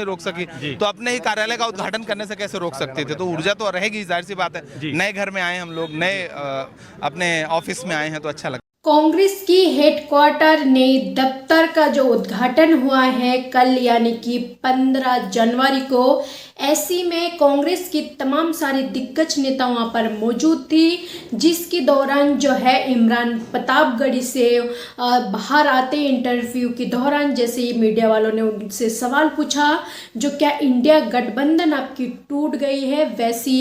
रोक सकी, तो अपने ही कार्यालय का उद्घाटन करने से कैसे रोक सकते थे। तो ऊर्जा तो रहेगी, जाहिर सी बात है। नए घर में आए हम लोग, नए अपने ऑफिस में आए हैं, तो अच्छा लगता है। कांग्रेस की हेडक्वार्टर नए दफ्तर का जो उद्घाटन हुआ है कल यानी कि 15 जनवरी को, ऐसी में कांग्रेस की तमाम सारी दिग्गज नेता वहां पर मौजूद थी, जिसके दौरान जो है इमरान प्रतापगढ़ी से बाहर आते इंटरव्यू के दौरान जैसे ही मीडिया वालों ने उनसे सवाल पूछा जो क्या इंडिया गठबंधन आपकी टूट गई है, वैसी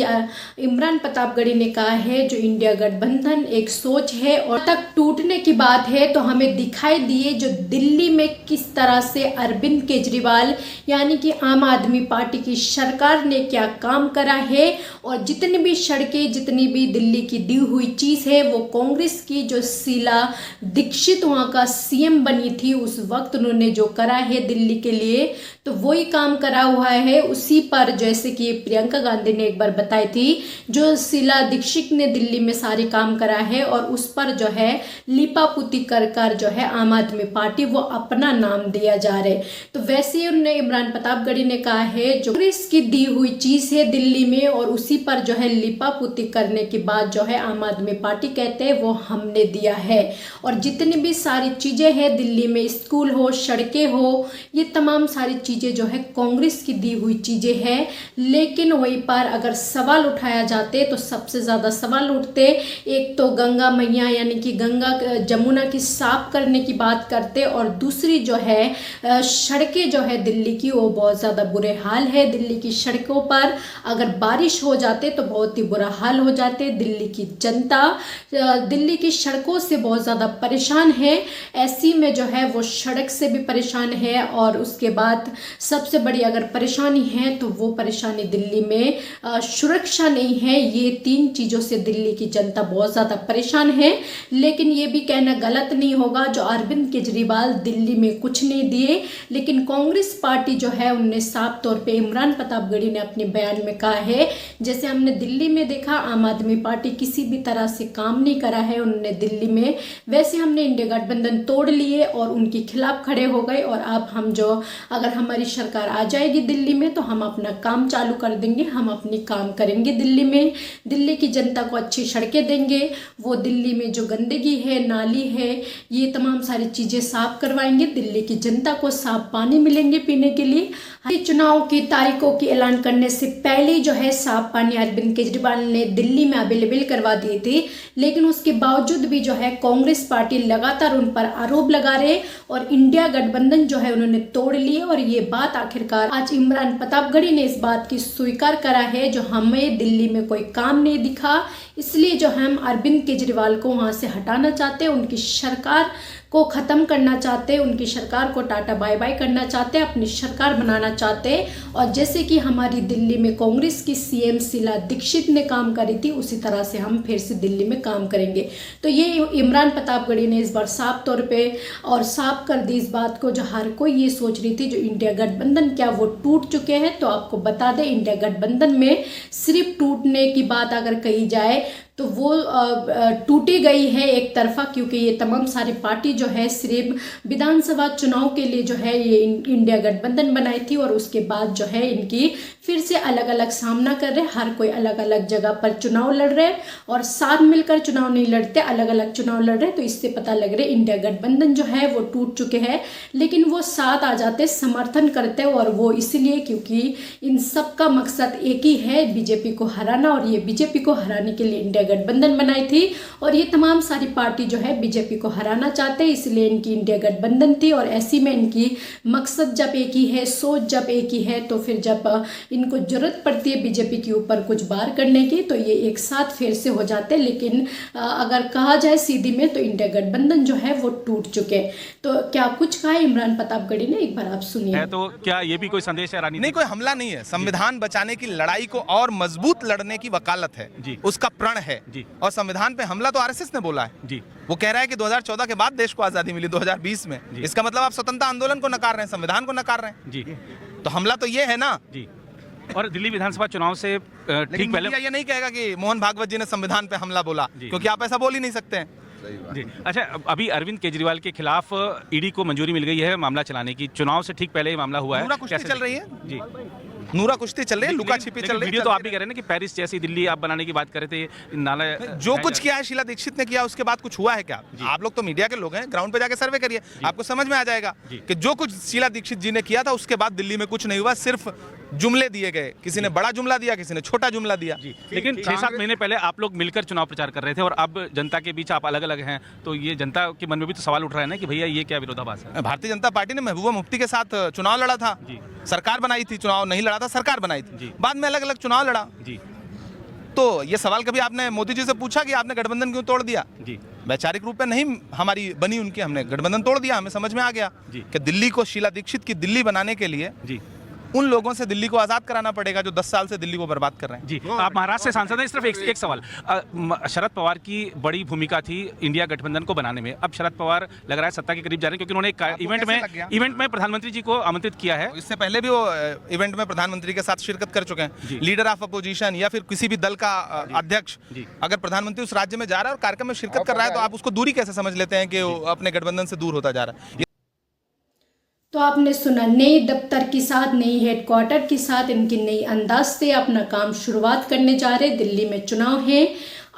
इमरान प्रतापगढ़ी ने कहा है जो इंडिया गठबंधन एक सोच है और तक टूटने की बात है। तो हमें दिखाई दिए जो दिल्ली में किस तरह से अरविंद केजरीवाल यानी कि आम आदमी पार्टी की सरकार ने क्या काम करा है, और जितनी भी सड़कें, जितनी भी दिल्ली की दी हुई चीज है, वो कांग्रेस की जो शीला दीक्षित वहां का सीएम बनी थी उस वक्त उन्होंने जो करा है दिल्ली के लिए, तो वही काम करा हुआ है। उसी पर जैसे कि प्रियंका गांधी ने एक बार बताई थी, जो शीला दीक्षित ने दिल्ली में सारे काम करा है और उस पर जो है लिपापुती कर जो है आम आदमी पार्टी वो अपना नाम दिया जा रहे। तो वैसे ही उन्होंने इमरान प्रतापगढ़ी ने कहा है जो कांग्रेस की दी हुई चीज है दिल्ली में और उसी पर जो है लिपापुती करने के बाद जो है आम आदमी पार्टी कहते हैं वो हमने दिया है। और जितनी भी सारी चीजें हैं दिल्ली में, स्कूल हो, सड़कें हो, ये तमाम सारी चीजें जो है कांग्रेस की दी हुई चीजें हैं। लेकिन वहीं पर अगर सवाल उठाया जाते तो सबसे ज्यादा सवाल उठते, एक तो गंगा मैया यानी कि गंगा जमुना की साफ करने की बात करते, और दूसरी जो है सड़कें जो है दिल्ली की वो बहुत ज़्यादा बुरे हाल है। दिल्ली की सड़कों पर अगर बारिश हो जाते तो बहुत ही बुरा हाल हो जाते। दिल्ली की जनता दिल्ली की सड़कों से बहुत ज़्यादा परेशान है। ऐसी में जो है वो सड़क से भी परेशान है और उसके बाद सबसे बड़ी अगर परेशानी है तो वो परेशानी दिल्ली में सुरक्षा नहीं है। ये 3 चीज़ों से दिल्ली की जनता बहुत ज़्यादा परेशान है। लेकिन ये भी कहना गलत नहीं होगा जो अरविंद केजरीवाल दिल्ली में कुछ नहीं दिए, लेकिन कांग्रेस पार्टी जो है उनने साफ तौर पे इमरान प्रतापगढ़ी ने अपने बयान में कहा है जैसे हमने दिल्ली में देखा आम आदमी पार्टी किसी भी तरह से काम नहीं करा है उन्होंने दिल्ली में, वैसे हमने इंडिया गठबंधन तोड़ लिए और उनके खिलाफ खड़े हो गए। और अब हम जो अगर हमारी सरकार आ जाएगी दिल्ली में तो हम अपना काम चालू कर देंगे, हम अपनी काम करेंगे दिल्ली में, दिल्ली की जनता को अच्छी सड़कें देंगे, वो दिल्ली में जो गंदगी है, नाली है, ये तमाम सारी चीज़ें साफ करवाएंगे, दिल्ली की जनता को साफ पानी मिलेंगे पीने के लिए। चुनाव की तारीखों की ऐलान करने से पहले जो है साफ पानी अरविंद केजरीवाल ने दिल्ली में अवेलेबल करवा दिए थे, लेकिन उसके बावजूद भी जो है कांग्रेस पार्टी लगातार उन पर आरोप लगा रहे और इंडिया गठबंधन जो है उन्होंने तोड़ लिए। और ये बात आखिरकार आज इमरान प्रतापगढ़ी ने इस बात की स्वीकार करा है जो हमें दिल्ली में कोई काम नहीं दिखा, इसलिए जो हम अरविंद केजरीवाल को वहां से हटाना चाहते हैं, उनकी सरकार को ख़त्म करना चाहते हैं, उनकी सरकार को टाटा बाय बाय करना चाहते हैं, अपनी सरकार बनाना चाहते हैं। और जैसे कि हमारी दिल्ली में कांग्रेस की सीएम शीला दीक्षित ने काम करी थी उसी तरह से हम फिर से दिल्ली में काम करेंगे। तो ये इमरान प्रतापगढ़ी ने इस बार साफ तौर पे और साफ कर दी इस बात को जो हर कोई ये सोच रही थी जो इंडिया गठबंधन क्या वो टूट चुके हैं। तो आपको बता दें इंडिया गठबंधन में सिर्फ टूटने की बात अगर कही जाए तो वो टूटी गई है एक तरफा, क्योंकि ये तमाम सारी पार्टी जो है सिर्फ विधानसभा चुनाव के लिए जो है ये इंडिया गठबंधन बनाई थी और उसके बाद जो है इनकी फिर से अलग अलग सामना कर रहे, हर कोई अलग अलग जगह पर चुनाव लड़ रहे और साथ मिलकर चुनाव नहीं लड़ते, अलग अलग चुनाव लड़ रहे। तो इससे पता लग रहा है इंडिया गठबंधन जो है वो टूट चुके हैं, लेकिन वो साथ आ जाते, समर्थन करते, और वो इसलिए क्योंकि इन सब का मकसद एक ही है, बीजेपी को हराना। और ये बीजेपी को हराने के लिए इंडिया गठबंधन बनाई थी और ये तमाम सारी पार्टी जो है बीजेपी को हराना चाहते हैं, इसलिए इनकी इंडिया गठबंधन थी। और ऐसी में इनकी मकसद जब एक ही है, सोच जब एक ही है, तो फिर जब इनको जरूरत पड़ती है बीजेपी के ऊपर कुछ बार करने की तो ये एक साथ फिर से हो जाते हैं। लेकिन अगर कहा जाए सीधी में तो इंडिया गठबंधन जो है वो टूट चुके। तो क्या कुछ कहा है इमरान प्रतापगढ़ी ने, एक बार आप सुनिए। तो क्या ये भी कोई संदेश है? नहीं, कोई हमला नहीं है, संविधान बचाने की लड़ाई को और मजबूत लड़ने की वकालत है जी, उसका प्रण है जी। और संविधान पे हमला तो आरएसएस ने बोला है जी। वो कह रहा है कि 2014 के बाद देश को आजादी मिली 2020 में, इसका मतलब आप स्वतंत्रता आंदोलन को नकार रहे हैं, संविधान को नकार रहे हैं जी। तो हमला तो ये है ना जी। और दिल्ली विधानसभा चुनाव से ठीक पहले ये नहीं कहेगा कि मोहन भागवत जी ने संविधान पे हमला बोला, क्योंकि आप ऐसा बोल ही नहीं सकते हैं। जी। अच्छा, अभी अरविंद केजरीवाल के खिलाफ ईडी को मंजूरी मिल गई है मामला चलाने की। चुनाव से ठीक पहले ये मामला हुआ है। नूरा कुश्ती कैसे चल रही है जी। नूरा कुश्ती चल रही है, लुका छिपी चल रही है। वीडियो तो आप भी कह रहे हैं ना कि पेरिस जैसी दिल्ली आप बनाने की बात कर रहे थे। नाला जो कुछ किया है शीला दीक्षित ने किया, उसके बाद कुछ हुआ है क्या? आप लोग तो मीडिया के लोग हैं, ग्राउंड पे जाके सर्वे करिए, आपको समझ में आ जाएगा कि जो कुछ शीला दीक्षित जी ने किया था उसके बाद दिल्ली में कुछ नहीं हुआ, सिर्फ जुमले दिए गए। किसी ने बड़ा जुमला दिया, किसी ने छोटा जुमला दिया। लेकिन 6-7 महीने पहले आप लोग मिलकर चुनाव प्रचार कर रहे थे और अब जनता के बीच आप अलग अलग हैं, तो ये जनता के मन में भी तो सवाल उठ रहा है ना कि भैया ये क्या विरोधाभास है। भारतीय जनता पार्टी ने महबूबा मुफ्ती के साथ चुनाव लड़ा था, सरकार बनाई थी, चुनाव नहीं लड़ा था, सरकार बनाई थी, बाद में अलग अलग चुनाव लड़ा। तो ये सवाल कभी आपने मोदी जी से पूछा कि आपने गठबंधन क्यों तोड़ दिया? वैचारिक रूप में नहीं हमारी बनी उनकी, हमने गठबंधन तोड़ दिया। हमें समझ में आ गया कि दिल्ली को, शीला दीक्षित की दिल्ली बनाने के लिए उन लोगों से दिल्ली को आजाद कराना पड़ेगा जो 10 साल से दिल्ली को बर्बाद कर रहे हैं। जी, आप महाराष्ट्र से सांसद हैं। सिर्फ एक सवाल, शरद पवार की बड़ी भूमिका थी इंडिया गठबंधन को बनाने में। अब शरद पवार लग रहा है सत्ता के करीब जा रहे हैं, क्योंकि उन्होंने एक इवेंट में प्रधानमंत्री जी को आमंत्रित किया है। इससे पहले भी वो इवेंट में प्रधानमंत्री के साथ शिरकत कर चुके हैं। लीडर ऑफ अपोजिशन या फिर किसी भी दल का अध्यक्ष अगर प्रधानमंत्री उस राज्य में जा रहा है और कार्यक्रम में शिरकत कर रहा है, तो आप उसको दूरी कैसे समझ लेते हैं कि वो अपने गठबंधन से दूर होता जा रहा है? तो आपने सुना, नए दफ्तर के साथ, नई हेडक्वार्टर के साथ, इनकी नई अंदाज से अपना काम शुरुआत करने जा रहे। दिल्ली में चुनाव है,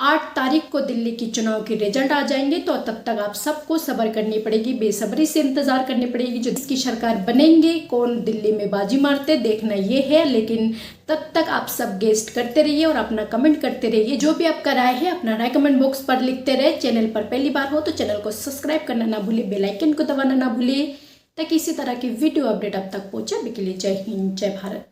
8 तारीख को दिल्ली की चुनाव के रिजल्ट आ जाएंगे, तो तब तक आप सबको सब्र करनी पड़ेगी, बेसब्री से इंतजार करनी पड़ेगी जो जिसकी सरकार बनेंगे, कौन दिल्ली में बाजी मारते, देखना ये है। लेकिन तब तक आप सब गेस्ट करते रहिए और अपना कमेंट करते रहिए। जो भी आपका राय है अपना राय कमेंट बॉक्स पर लिखते रहे। चैनल पर पहली बार हो तो चैनल को सब्सक्राइब करना ना भूलिए, बेल आइकन को दबाना ना भूलिए, ताकि इसी तरह की वीडियो अपडेट आप तक पहुंचे। अभी के लिए जय हिंद, जय भारत।